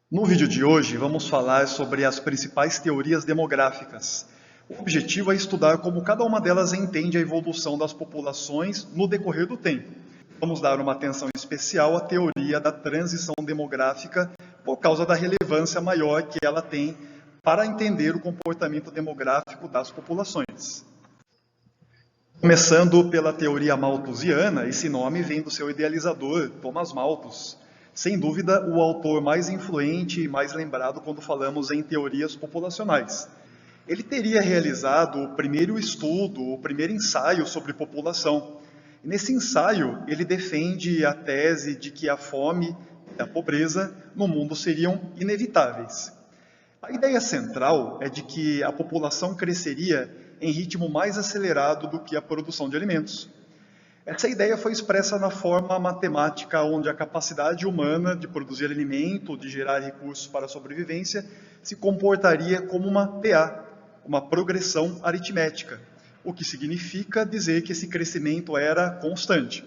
No vídeo de hoje, vamos falar sobre as principais teorias demográficas. O objetivo é estudar como cada uma delas entende a evolução das populações no decorrer do tempo. Vamos dar uma atenção especial à teoria da transição demográfica por causa da relevância maior que ela tem para entender o comportamento demográfico das populações. Começando pela teoria malthusiana, esse nome vem do seu idealizador, Thomas Malthus. Sem dúvida, o autor mais influente e mais lembrado quando falamos em teorias populacionais. Ele teria realizado o primeiro estudo, o primeiro ensaio sobre população. E nesse ensaio, ele defende a tese de que a fome e a pobreza no mundo seriam inevitáveis. A ideia central é de que a população cresceria em ritmo mais acelerado do que a produção de alimentos. Essa ideia foi expressa na forma matemática, onde a capacidade humana de produzir alimento, de gerar recursos para a sobrevivência, se comportaria como uma PA, uma progressão aritmética, o que significa dizer que esse crescimento era constante,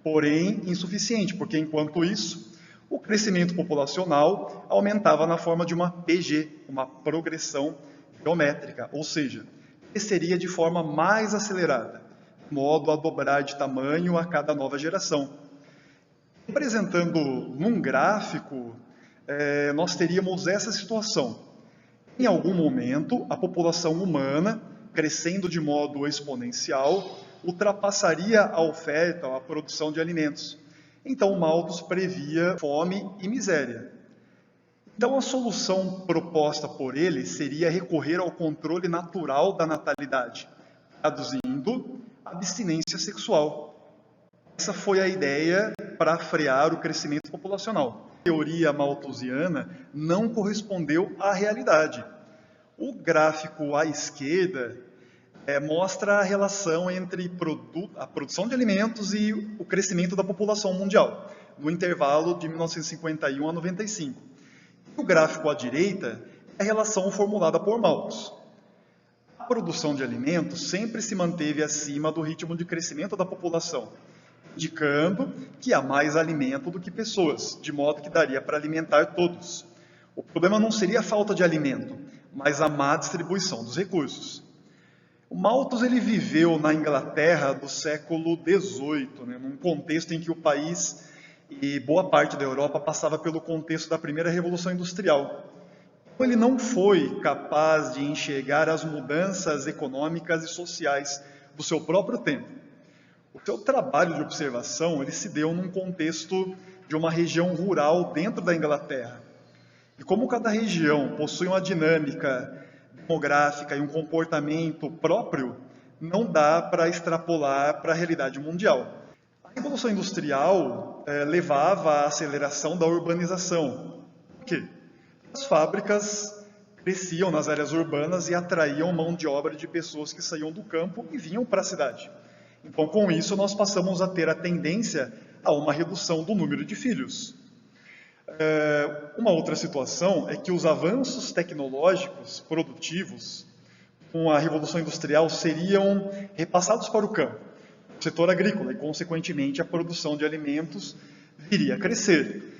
porém insuficiente, porque enquanto isso, o crescimento populacional aumentava na forma de uma PG, uma progressão geométrica, ou seja, cresceria de forma mais acelerada, de modo a dobrar de tamanho a cada nova geração. Representando num gráfico, nós teríamos essa situação. Em algum momento, a população humana, crescendo de modo exponencial, ultrapassaria a oferta, a produção de alimentos. Então, Malthus previa fome e miséria. Então, a solução proposta por ele seria recorrer ao controle natural da natalidade, traduzindo, abstinência sexual. Essa foi a ideia para frear o crescimento populacional. A teoria malthusiana não correspondeu à realidade. O gráfico à esquerda mostra a relação entre a produção de alimentos e o crescimento da população mundial, no intervalo de 1951 a 95. O gráfico à direita é a relação formulada por Malthus. A produção de alimentos sempre se manteve acima do ritmo de crescimento da população, indicando que há mais alimento do que pessoas, de modo que daria para alimentar todos. O problema não seria a falta de alimento, mas a má distribuição dos recursos. O Malthus ele viveu na Inglaterra do século XVIII, num contexto em que o país e boa parte da Europa passava pelo contexto da primeira Revolução Industrial. Ele não foi capaz de enxergar as mudanças econômicas e sociais do seu próprio tempo. O seu trabalho de observação ele se deu num contexto de uma região rural dentro da Inglaterra. E como cada região possui uma dinâmica demográfica e um comportamento próprio, não dá para extrapolar para a realidade mundial. A Revolução Industrial levava à aceleração da urbanização. Por quê? As fábricas cresciam nas áreas urbanas e atraíam mão de obra de pessoas que saíam do campo e vinham para a cidade. Então, com isso, nós passamos a ter a tendência a uma redução do número de filhos. Uma outra situação é que os avanços tecnológicos produtivos com a Revolução Industrial seriam repassados para o campo, o setor agrícola, e, consequentemente, a produção de alimentos viria a crescer.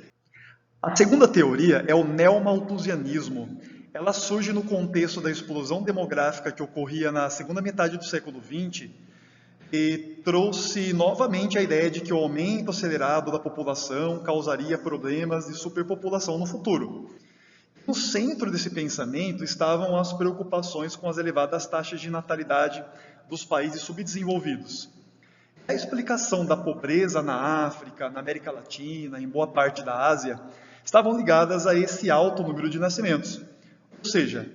A segunda teoria é o neomalthusianismo. Ela surge no contexto da explosão demográfica que ocorria na segunda metade do século XX e trouxe novamente a ideia de que o aumento acelerado da população causaria problemas de superpopulação no futuro. No centro desse pensamento estavam as preocupações com as elevadas taxas de natalidade dos países subdesenvolvidos. A explicação da pobreza na África, na América Latina, em boa parte da Ásia, estavam ligadas a esse alto número de nascimentos. Ou seja,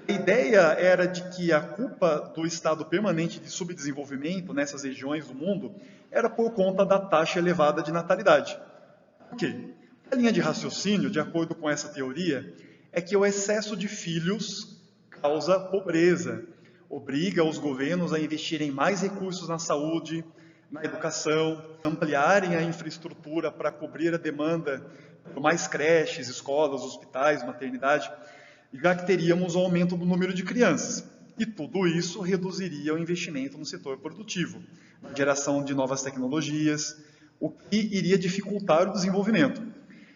a ideia era de que a culpa do estado permanente de subdesenvolvimento nessas regiões do mundo era por conta da taxa elevada de natalidade. Por quê? A linha de raciocínio, de acordo com essa teoria, é que o excesso de filhos causa pobreza, obriga os governos a investirem mais recursos na saúde, na educação, ampliarem a infraestrutura para cobrir a demanda por mais creches, escolas, hospitais, maternidade, já que teríamos o aumento do número de crianças. E tudo isso reduziria o investimento no setor produtivo, na geração de novas tecnologias, o que iria dificultar o desenvolvimento.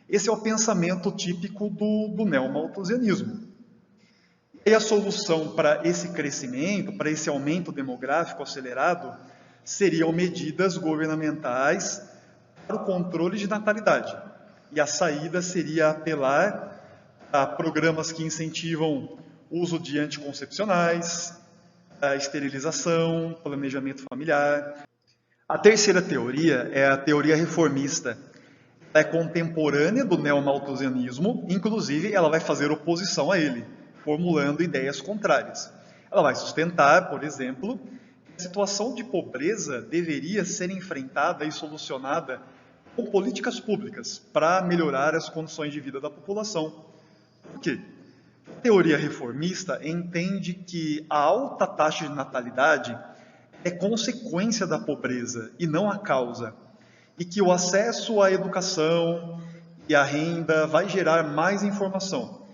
Esse é o pensamento típico do neomalthusianismo. E a solução para esse crescimento, para esse aumento demográfico acelerado, seriam medidas governamentais para o controle de natalidade. E a saída seria apelar a programas que incentivam o uso de anticoncepcionais, a esterilização, planejamento familiar. A terceira teoria é a teoria reformista. Ela é contemporânea do neomalthusianismo, inclusive ela vai fazer oposição a ele, formulando ideias contrárias. Ela vai sustentar, por exemplo, que a situação de pobreza deveria ser enfrentada e solucionada com políticas públicas para melhorar as condições de vida da população. Por quê? A teoria reformista entende que a alta taxa de natalidade é consequência da pobreza e não a causa, e que o acesso à educação e à renda vai gerar mais informação,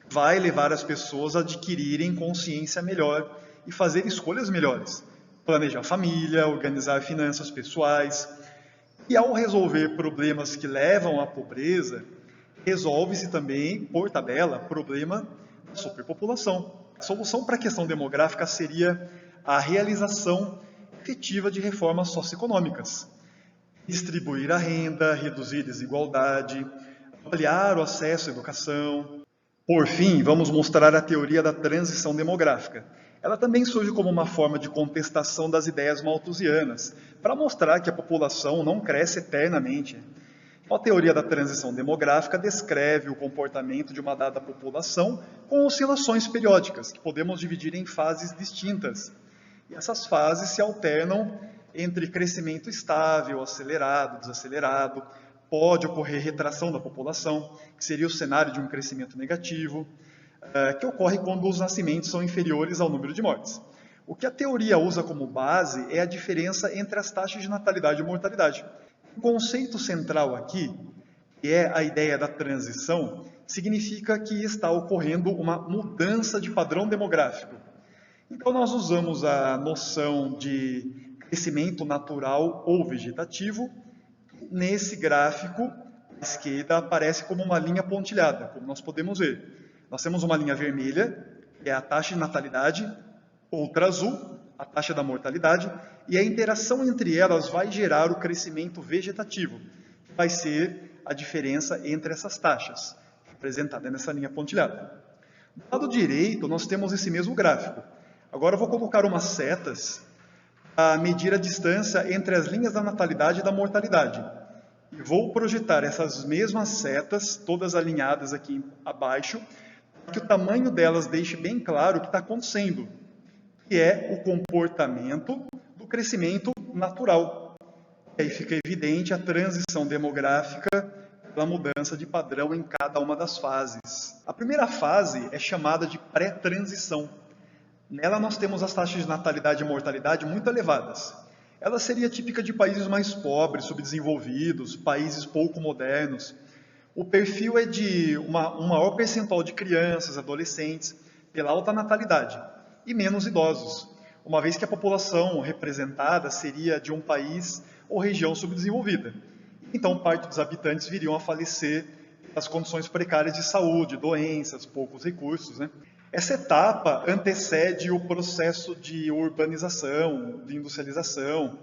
vai levar as pessoas a adquirirem consciência melhor e fazer escolhas melhores, planejar família, organizar finanças pessoais. E ao resolver problemas que levam à pobreza, resolve-se também, por tabela, o problema da superpopulação. A solução para a questão demográfica seria a realização efetiva de reformas socioeconômicas. Distribuir a renda, reduzir desigualdade, ampliar o acesso à educação. Por fim, vamos mostrar a teoria da transição demográfica. Ela também surge como uma forma de contestação das ideias malthusianas, para mostrar que a população não cresce eternamente. A teoria da transição demográfica descreve o comportamento de uma dada população com oscilações periódicas, que podemos dividir em fases distintas. E essas fases se alternam entre crescimento estável, acelerado, desacelerado. Pode ocorrer retração da população, que seria o cenário de um crescimento negativo, que ocorre quando os nascimentos são inferiores ao número de mortes. O que a teoria usa como base é a diferença entre as taxas de natalidade e mortalidade. O conceito central aqui, que é a ideia da transição, significa que está ocorrendo uma mudança de padrão demográfico. Então, nós usamos a noção de crescimento natural ou vegetativo. Nesse gráfico, a esquerda aparece como uma linha pontilhada, como nós podemos ver. Nós temos uma linha vermelha, que é a taxa de natalidade, outra azul, a taxa da mortalidade, e a interação entre elas vai gerar o crescimento vegetativo, que vai ser a diferença entre essas taxas, representada nessa linha pontilhada. Do lado direito, nós temos esse mesmo gráfico. Agora eu vou colocar umas setas para medir a distância entre as linhas da natalidade e da mortalidade. E vou projetar essas mesmas setas, todas alinhadas aqui abaixo, para que o tamanho delas deixe bem claro o que está acontecendo, que é o comportamento do crescimento natural. E aí fica evidente a transição demográfica pela mudança de padrão em cada uma das fases. A primeira fase é chamada de pré-transição. Nela nós temos as taxas de natalidade e mortalidade muito elevadas. Ela seria típica de países mais pobres, subdesenvolvidos, países pouco modernos. O perfil é de um maior percentual de crianças, adolescentes, pela alta natalidade, e menos idosos, uma vez que a população representada seria de um país ou região subdesenvolvida. Então, parte dos habitantes viriam a falecer pelas condições precárias de saúde, doenças, poucos recursos, né? Essa etapa antecede o processo de urbanização, de industrialização.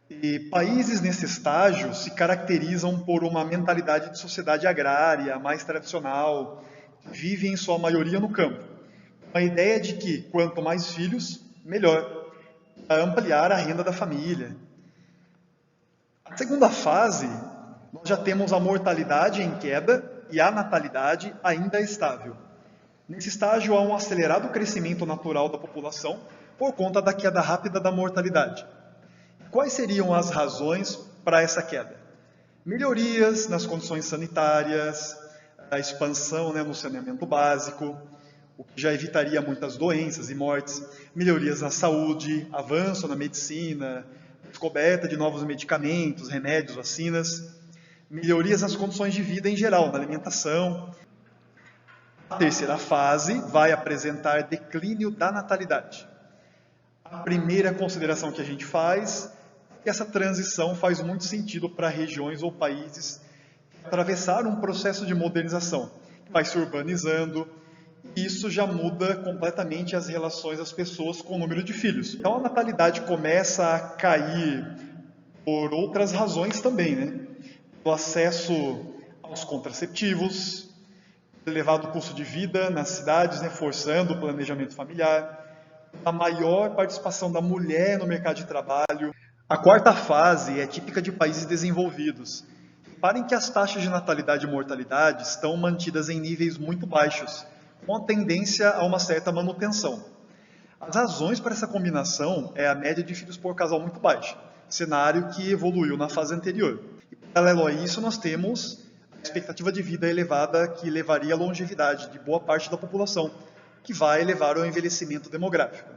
E países nesse estágio se caracterizam por uma mentalidade de sociedade agrária, mais tradicional, vivem em sua maioria no campo. A ideia de que quanto mais filhos, melhor, para ampliar a renda da família. A segunda fase, nós já temos a mortalidade em queda e a natalidade ainda estável. Nesse estágio há um acelerado crescimento natural da população por conta da queda rápida da mortalidade. Quais seriam as razões para essa queda? Melhorias nas condições sanitárias, a expansão no saneamento básico, o que já evitaria muitas doenças e mortes, melhorias na saúde, avanço na medicina, descoberta de novos medicamentos, remédios, vacinas, melhorias nas condições de vida em geral, na alimentação. A terceira fase vai apresentar declínio da natalidade. A primeira consideração que a gente faz é que essa transição faz muito sentido para regiões ou países atravessar um processo de modernização, vai se urbanizando, e isso já muda completamente as relações das pessoas com o número de filhos. Então a natalidade começa a cair por outras razões também, né? O acesso aos contraceptivos, elevado custo de vida nas cidades, né, forçando o planejamento familiar, a maior participação da mulher no mercado de trabalho. A quarta fase é típica de países desenvolvidos. Reparem que as taxas de natalidade e mortalidade estão mantidas em níveis muito baixos, com a tendência a uma certa manutenção. As razões para essa combinação é a média de filhos por casal muito baixa, cenário que evoluiu na fase anterior. E, paralelo a isso, nós temos a expectativa de vida elevada que levaria à longevidade de boa parte da população, que vai levar ao envelhecimento demográfico.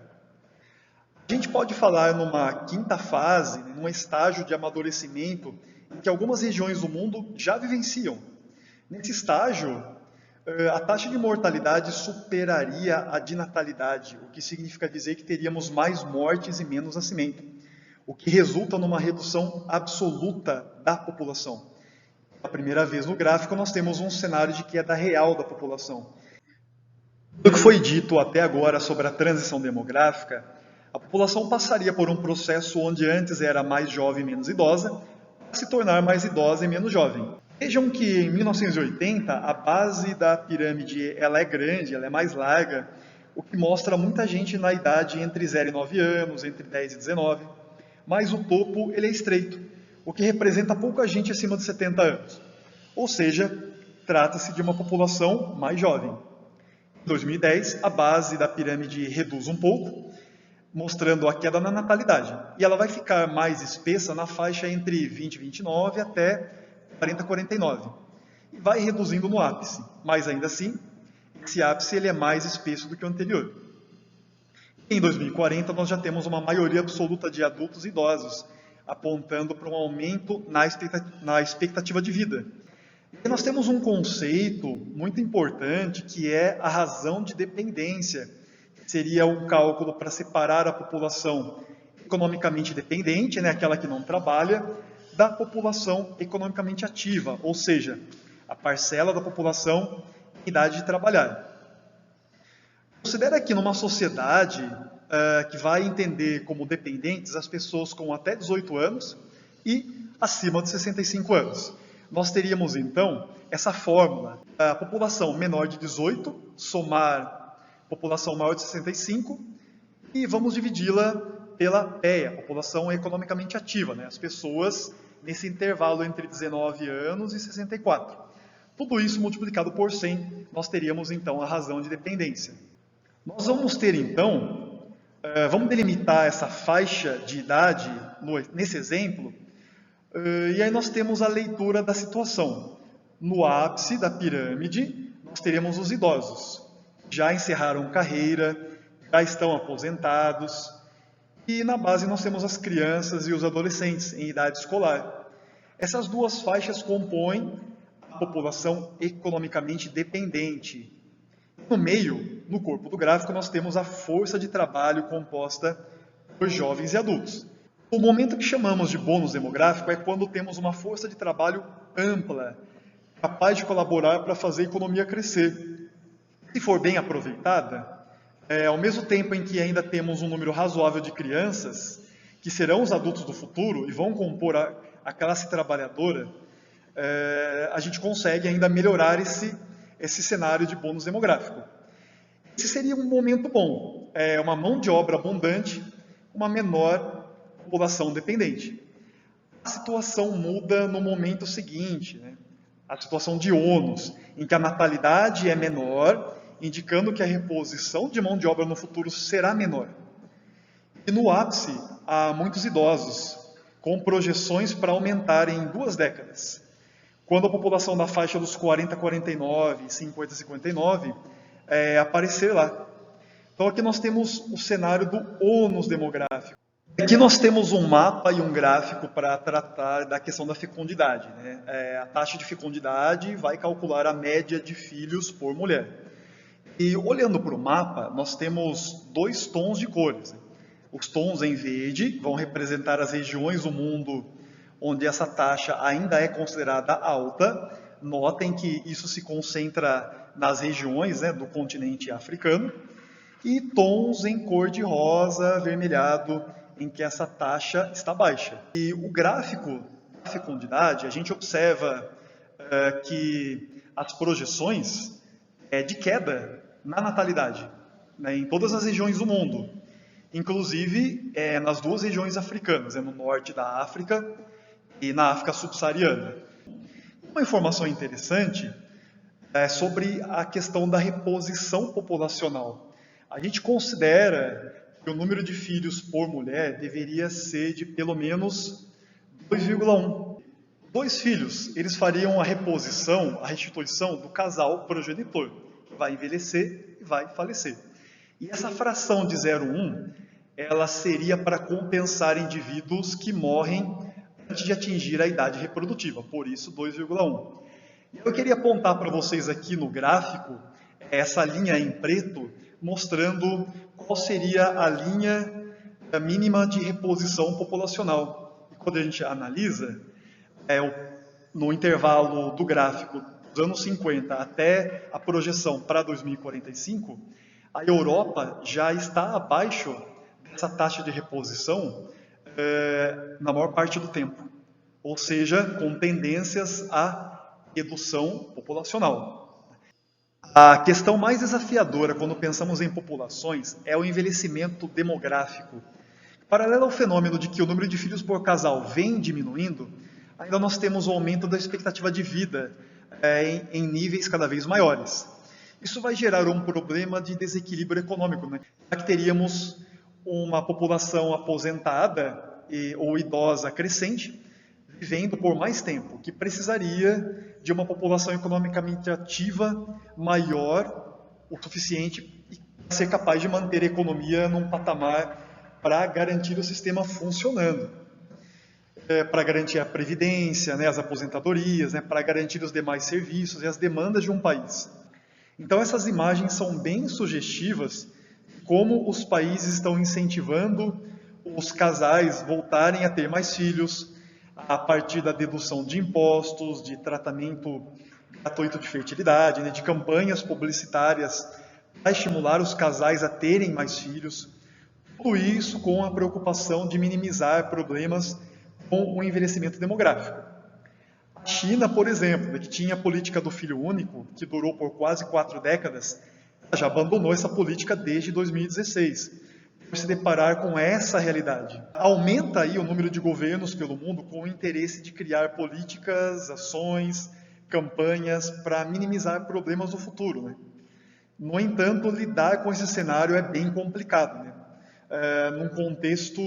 A gente pode falar numa quinta fase, num estágio de amadurecimento, que algumas regiões do mundo já vivenciam. Nesse estágio, a taxa de mortalidade superaria a de natalidade, o que significa dizer que teríamos mais mortes e menos nascimento, o que resulta numa redução absoluta da população. Pela primeira vez no gráfico, nós temos um cenário de queda real da população. O que foi dito até agora sobre a transição demográfica, a população passaria por um processo onde antes era mais jovem e menos idosa, para se tornar mais idosa e menos jovem. Vejam que em 1980 a base da pirâmide ela é grande, ela é mais larga, o que mostra muita gente na idade entre 0 e 9 anos, entre 10 e 19, mas o topo ele é estreito, o que representa pouca gente acima de 70 anos. Ou seja, trata-se de uma população mais jovem. Em 2010, a base da pirâmide reduz um pouco, mostrando a queda na natalidade. E ela vai ficar mais espessa na faixa entre 20 e 29 até 40 a 49. E vai reduzindo no ápice, mas ainda assim, esse ápice ele é mais espesso do que o anterior. Em 2040, nós já temos uma maioria absoluta de adultos e idosos, apontando para um aumento na expectativa de vida. E nós temos um conceito muito importante que é a razão de dependência, seria um cálculo para separar a população economicamente dependente, né, aquela que não trabalha, da população economicamente ativa, ou seja, a parcela da população em idade de trabalhar. Considera que numa sociedade que vai entender como dependentes as pessoas com até 18 anos e acima de 65 anos. Nós teríamos então essa fórmula, a população menor de 18 somar população maior de 65, e vamos dividi-la pela PEA, população economicamente ativa, né? As pessoas nesse intervalo entre 19 anos e 64. Tudo isso multiplicado por 100, nós teríamos então a razão de dependência. Nós vamos ter então, vamos delimitar essa faixa de idade nesse exemplo, e aí nós temos a leitura da situação. No ápice da pirâmide, nós teremos os idosos. Já encerraram carreira, já estão aposentados, e na base nós temos as crianças e os adolescentes em idade escolar. Essas duas faixas compõem a população economicamente dependente. No meio, no corpo do gráfico, nós temos a força de trabalho composta por jovens e adultos. O momento que chamamos de bônus demográfico é quando temos uma força de trabalho ampla, capaz de colaborar para fazer a economia crescer. Se for bem aproveitada, ao mesmo tempo em que ainda temos um número razoável de crianças, que serão os adultos do futuro e vão compor a classe trabalhadora, a gente consegue ainda melhorar esse cenário de bônus demográfico. Esse seria um momento bom, uma mão de obra abundante, uma menor população dependente. A situação muda no momento seguinte, né? A situação de ônus, em que a natalidade é menor, indicando que a reposição de mão de obra no futuro será menor. E no ápice, há muitos idosos, com projeções para aumentar em 2 décadas. Quando a população da faixa dos 40 a 49 e 50 a 59 aparecer lá. Então aqui nós temos o cenário do ônus demográfico. Aqui nós temos um mapa e um gráfico para tratar da questão da fecundidade, né? A taxa de fecundidade vai calcular a média de filhos por mulher. E olhando para o mapa, nós temos 2 tons de cores. Os tons em verde vão representar as regiões do mundo onde essa taxa ainda é considerada alta. Notem que isso se concentra nas regiões, né, do continente africano, e tons em cor de rosa, avermelhado, em que essa taxa está baixa. E o gráfico da fecundidade, a gente observa que as projeções de queda na natalidade, né, em todas as regiões do mundo, inclusive nas duas regiões africanas, no norte da África e na África subsaariana. Uma informação interessante é sobre a questão da reposição populacional. A gente considera que o número de filhos por mulher deveria ser de pelo menos 2,1. 2 filhos, eles fariam a reposição, a restituição do casal progenitor, que vai envelhecer e vai falecer. E essa fração de 0,1, ela seria para compensar indivíduos que morrem antes de atingir a idade reprodutiva, por isso 2,1. Eu queria apontar para vocês aqui no gráfico essa linha em preto, mostrando qual seria a linha mínima de reposição populacional. E quando a gente analisa, no intervalo do gráfico dos anos 50 até a projeção para 2045, a Europa já está abaixo dessa taxa de reposição na maior parte do tempo, ou seja, com tendências à redução populacional. A questão mais desafiadora quando pensamos em populações é o envelhecimento demográfico. Paralelo ao fenômeno de que o número de filhos por casal vem diminuindo, ainda nós temos o aumento da expectativa de vida em níveis cada vez maiores. Isso vai gerar um problema de desequilíbrio econômico, né? Já que teríamos uma população aposentada ou idosa crescente, vivendo por mais tempo, que precisaria de uma população economicamente ativa maior, o suficiente para ser capaz de manter a economia num patamar para garantir o sistema funcionando, para garantir a previdência, né, as aposentadorias, né, para garantir os demais serviços e as demandas de um país. Então essas imagens são bem sugestivas de como os países estão incentivando os casais voltarem a ter mais filhos, a partir da dedução de impostos, de tratamento gratuito de fertilidade, né, de campanhas publicitárias para estimular os casais a terem mais filhos. Tudo isso com a preocupação de minimizar problemas com o envelhecimento demográfico. A China, por exemplo, que tinha a política do filho único, que durou por quase 4 décadas, já abandonou essa política desde 2016. Por se deparar com essa realidade. Aumenta aí o número de governos pelo mundo com o interesse de criar políticas, ações, campanhas para minimizar problemas do futuro, né? No entanto, lidar com esse cenário é bem complicado, né? Num contexto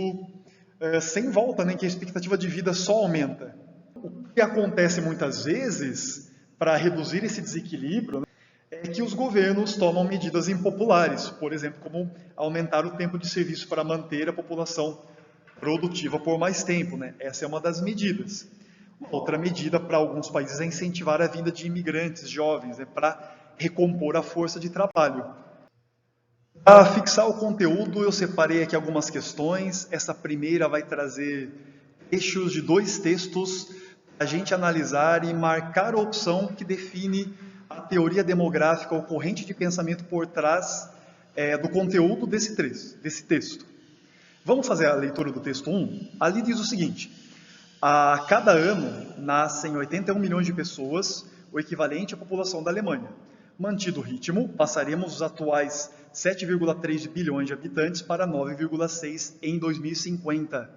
sem volta, né, que a expectativa de vida só aumenta. O que acontece muitas vezes para reduzir esse desequilíbrio, né, é que os governos tomam medidas impopulares, por exemplo, como aumentar o tempo de serviço para manter a população produtiva por mais tempo, né? Essa é uma das medidas. Outra medida para alguns países é incentivar a vinda de imigrantes jovens, né, para recompor a força de trabalho. Para fixar o conteúdo, eu separei aqui algumas questões. Essa primeira vai trazer trechos de 2 textos para a gente analisar e marcar a opção que define a teoria demográfica ou corrente de pensamento por trás do conteúdo desse texto. Vamos fazer a leitura do texto 1? Ali diz o seguinte: a cada ano nascem 81 milhões de pessoas, o equivalente à população da Alemanha. Mantido o ritmo, passaremos os atuais 7,3 bilhões de habitantes para 9,6 em 2050.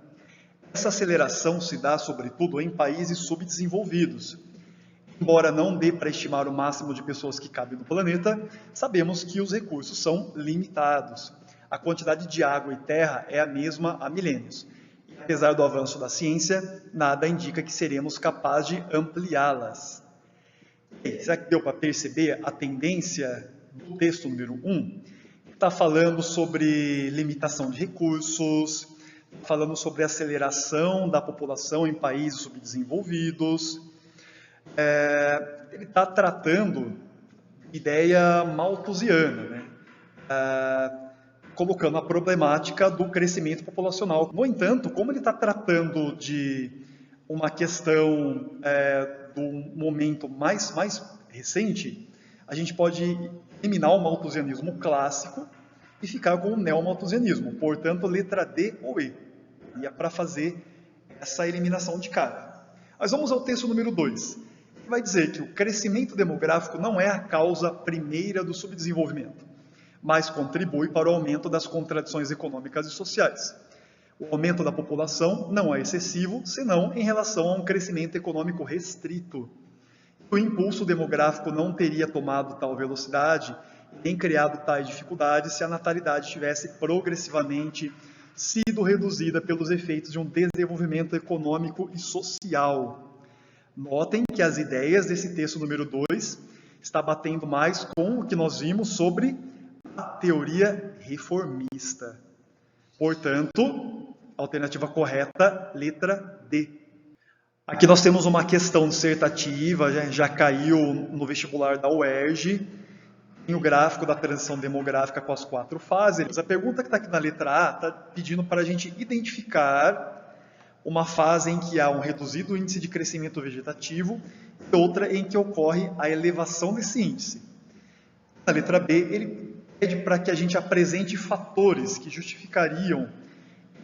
Essa aceleração se dá, sobretudo, em países subdesenvolvidos. Embora não dê para estimar o máximo de pessoas que cabem no planeta, sabemos que os recursos são limitados. A quantidade de água e terra é a mesma há milênios. E, apesar do avanço da ciência, nada indica que seremos capazes de ampliá-las. Será que deu para perceber a tendência do texto número 1? Está falando sobre limitação de recursos, falando sobre aceleração da população em países subdesenvolvidos. Ele está tratando ideia malthusiana, né? Colocando a problemática do crescimento populacional. No entanto, como ele está tratando de uma questão do momento mais recente, a gente pode eliminar o malthusianismo clássico e ficar com o neomalthusianismo. Portanto, letra D ou E. E é para fazer essa eliminação de cara. Mas vamos ao texto número 2. Que vai dizer que o crescimento demográfico não é a causa primeira do subdesenvolvimento, mas contribui para o aumento das contradições econômicas e sociais. O aumento da população não é excessivo, senão em relação a um crescimento econômico restrito. O impulso demográfico não teria tomado tal velocidade nem criado tais dificuldades se a natalidade tivesse progressivamente sido reduzida pelos efeitos de um desenvolvimento econômico e social. Notem que as ideias desse texto número 2 está batendo mais com o que nós vimos sobre a teoria reformista. Portanto, alternativa correta, letra D. Aqui nós temos uma questão dissertativa, já caiu no vestibular da UERJ, tem o gráfico da transição demográfica com as 4 fases. A pergunta que está aqui na letra A está pedindo para a gente identificar uma fase em que há um reduzido índice de crescimento vegetativo e outra em que ocorre a elevação desse índice. Na letra B, ele pede para que a gente apresente fatores que justificariam,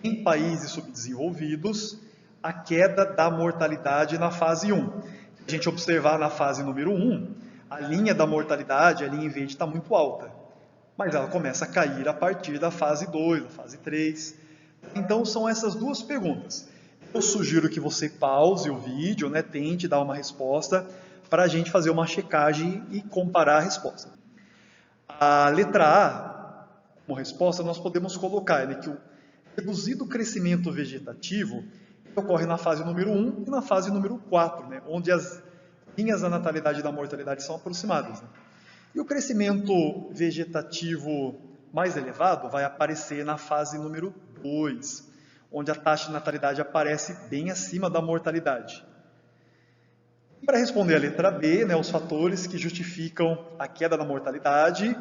em países subdesenvolvidos, a queda da mortalidade na fase 1. Se a gente observar na fase número 1, a linha da mortalidade, a linha em verde, está muito alta, mas ela começa a cair a partir da fase 2, da fase 3. Então, são essas duas perguntas. Eu sugiro que você pause o vídeo, tente dar uma resposta, para a gente fazer uma checagem e comparar a resposta. A letra A, como resposta, nós podemos colocar que o reduzido crescimento vegetativo ocorre na fase número 1 e na fase número 4, onde as linhas da natalidade e da mortalidade são aproximadas. E o crescimento vegetativo mais elevado vai aparecer na fase número 2, onde a taxa de natalidade aparece bem acima da mortalidade. Para responder a letra B, os fatores que justificam a queda da mortalidade,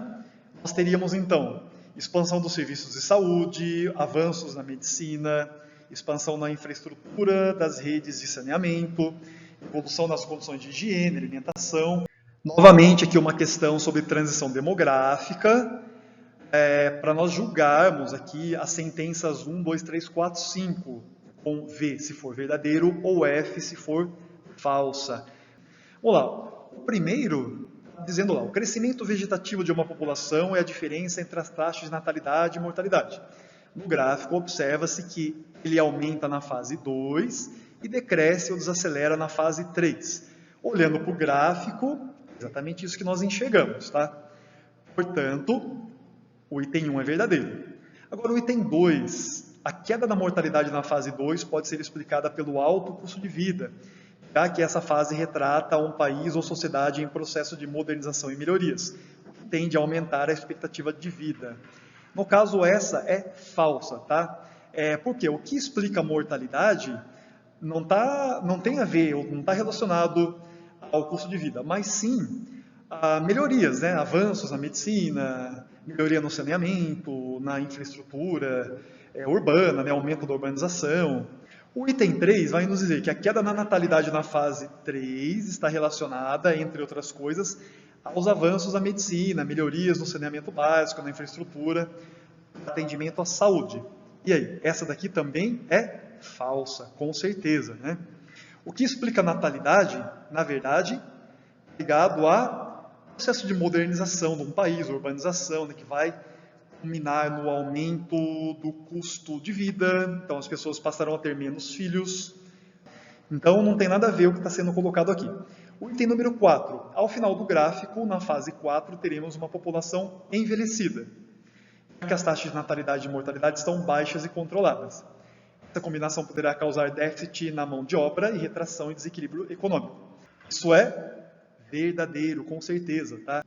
nós teríamos então expansão dos serviços de saúde, avanços na medicina, expansão na infraestrutura das redes de saneamento, evolução das condições de higiene, alimentação. Novamente, aqui uma questão sobre transição demográfica, para nós julgarmos aqui as sentenças 1, 2, 3, 4, 5, com V se for verdadeiro ou F se for falsa. Vamos lá, o primeiro, dizendo lá, o crescimento vegetativo de uma população é a diferença entre as taxas de natalidade e mortalidade. No gráfico, observa-se que ele aumenta na fase 2 e decresce ou desacelera na fase 3. Olhando para o gráfico, exatamente isso que nós enxergamos, tá? Portanto, o item 1 é verdadeiro. Agora, o item 2, a queda da mortalidade na fase 2 pode ser explicada pelo alto custo de vida, já que essa fase retrata um país ou sociedade em processo de modernização e melhorias, o que tende a aumentar a expectativa de vida. No caso, essa é falsa, tá? Porque o que explica a mortalidade não tem a ver, ou não está relacionado ao custo de vida, mas sim a melhorias, avanços na medicina, melhoria no saneamento, na infraestrutura urbana, aumento da urbanização. O item 3 vai nos dizer que a queda na natalidade na fase 3 está relacionada, entre outras coisas, aos avanços na medicina, melhorias no saneamento básico, na infraestrutura, atendimento à saúde. E aí, essa daqui também é falsa, com certeza. O que explica a natalidade, na verdade, é ligado ao processo de modernização de um país, urbanização, que vai culminar no aumento do custo de vida, então as pessoas passarão a ter menos filhos. Então não tem nada a ver o que está sendo colocado aqui. O item número 4, ao final do gráfico, na fase 4, teremos uma população envelhecida, já que as taxas de natalidade e mortalidade estão baixas e controladas. Essa combinação poderá causar déficit na mão de obra e retração e desequilíbrio econômico. Isso é verdadeiro, com certeza, tá?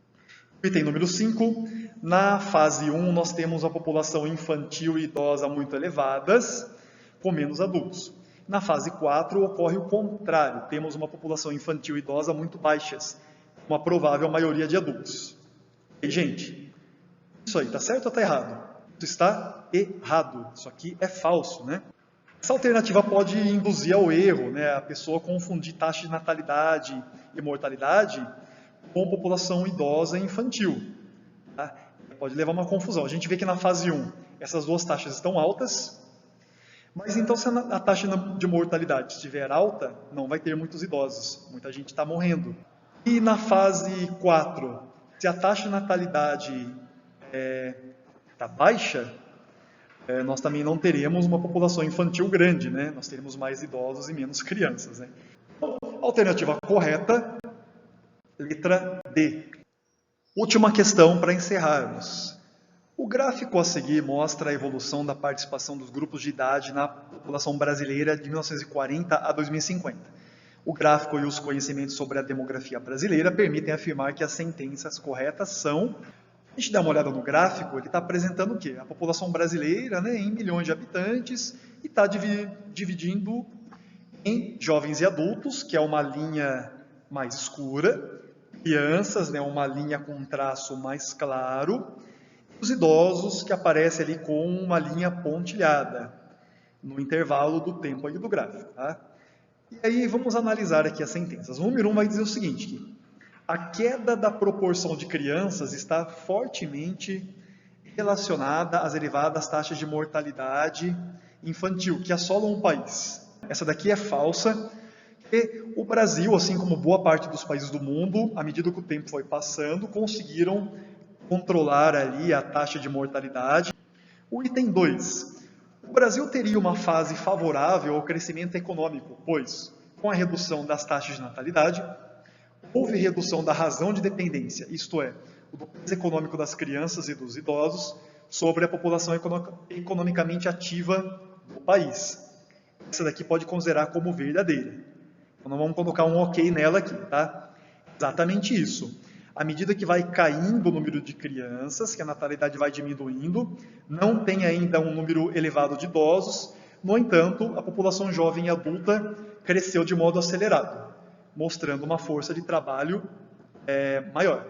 Item número 5, na fase 1 nós temos a população infantil e idosa muito elevadas, com menos adultos. Na fase 4 ocorre o contrário, temos uma população infantil e idosa muito baixas, uma provável maioria de adultos. E, gente, isso aí está certo ou está errado? Isso está errado, isso aqui é falso, Essa alternativa pode induzir ao erro, né? A pessoa confundir taxa de natalidade e mortalidade com população idosa e infantil. Tá? Pode levar a uma confusão. A gente vê que na fase 1 essas duas taxas estão altas, mas então se a taxa de mortalidade estiver alta, não vai ter muitos idosos, muita gente está morrendo. E na fase 4, se a taxa de natalidade está baixa, nós também não teremos uma população infantil grande, né? Nós teremos mais idosos e menos crianças. Né? Alternativa correta, letra D. Última questão para encerrarmos. O gráfico a seguir mostra a evolução da participação dos grupos de idade na população brasileira de 1940 a 2050. O gráfico e os conhecimentos sobre a demografia brasileira permitem afirmar que as sentenças corretas são... A gente dá uma olhada no gráfico, ele está apresentando o quê? A população brasileira, né, em milhões de habitantes, e está dividindo em jovens e adultos, que é uma linha mais escura, crianças, né, uma linha com um traço mais claro, e os idosos, que aparecem ali com uma linha pontilhada, no intervalo do tempo aí do gráfico. Tá? E aí vamos analisar aqui as sentenças. O número 1 vai dizer o seguinte, que a queda da proporção de crianças está fortemente relacionada às elevadas taxas de mortalidade infantil que assolam o país. Essa daqui é falsa. E o Brasil, assim como boa parte dos países do mundo, à medida que o tempo foi passando, conseguiram controlar ali a taxa de mortalidade. O item 2. O Brasil teria uma fase favorável ao crescimento econômico, pois, com a redução das taxas de natalidade, houve redução da razão de dependência, isto é, do peso econômico das crianças e dos idosos sobre a população economicamente ativa do país. Essa daqui pode considerar como verdadeira. Então, não vamos colocar um ok nela aqui, tá? Exatamente isso. À medida que vai caindo o número de crianças, que a natalidade vai diminuindo, não tem ainda um número elevado de idosos, no entanto, a população jovem e adulta cresceu de modo acelerado, mostrando uma força de trabalho maior.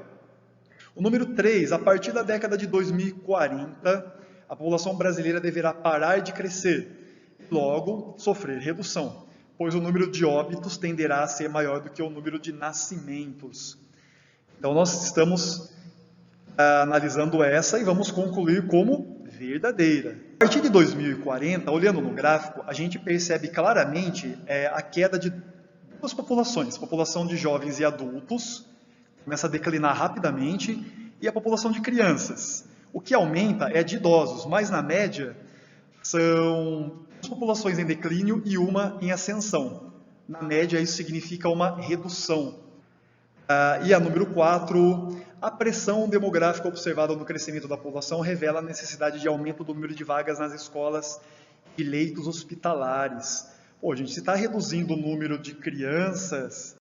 O número 3, a partir da década de 2040, a população brasileira deverá parar de crescer e logo sofrer redução, pois o número de óbitos tenderá a ser maior do que o número de nascimentos. Então nós estamos analisando essa e vamos concluir como verdadeira. A partir de 2040, olhando no gráfico, a gente percebe claramente a queda de duas populações, a população de jovens e adultos, começa a declinar rapidamente, e a população de crianças. O que aumenta é de idosos, mas na média são duas populações em declínio e uma em ascensão. Na média isso significa uma redução. E a número 4, a pressão demográfica observada no crescimento da população revela a necessidade de aumento do número de vagas nas escolas e leitos hospitalares. Pô, gente, se está reduzindo o número de crianças,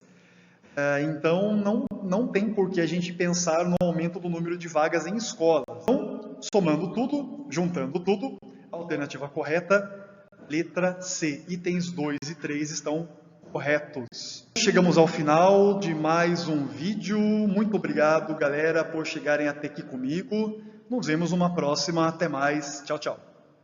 então não tem por que a gente pensar no aumento do número de vagas em escolas. Então, somando tudo, juntando tudo, a alternativa correta, letra C. Itens 2 e 3 estão corretos. Chegamos ao final de mais um vídeo. Muito obrigado, galera, por chegarem até aqui comigo. Nos vemos numa próxima. Até mais. Tchau, tchau.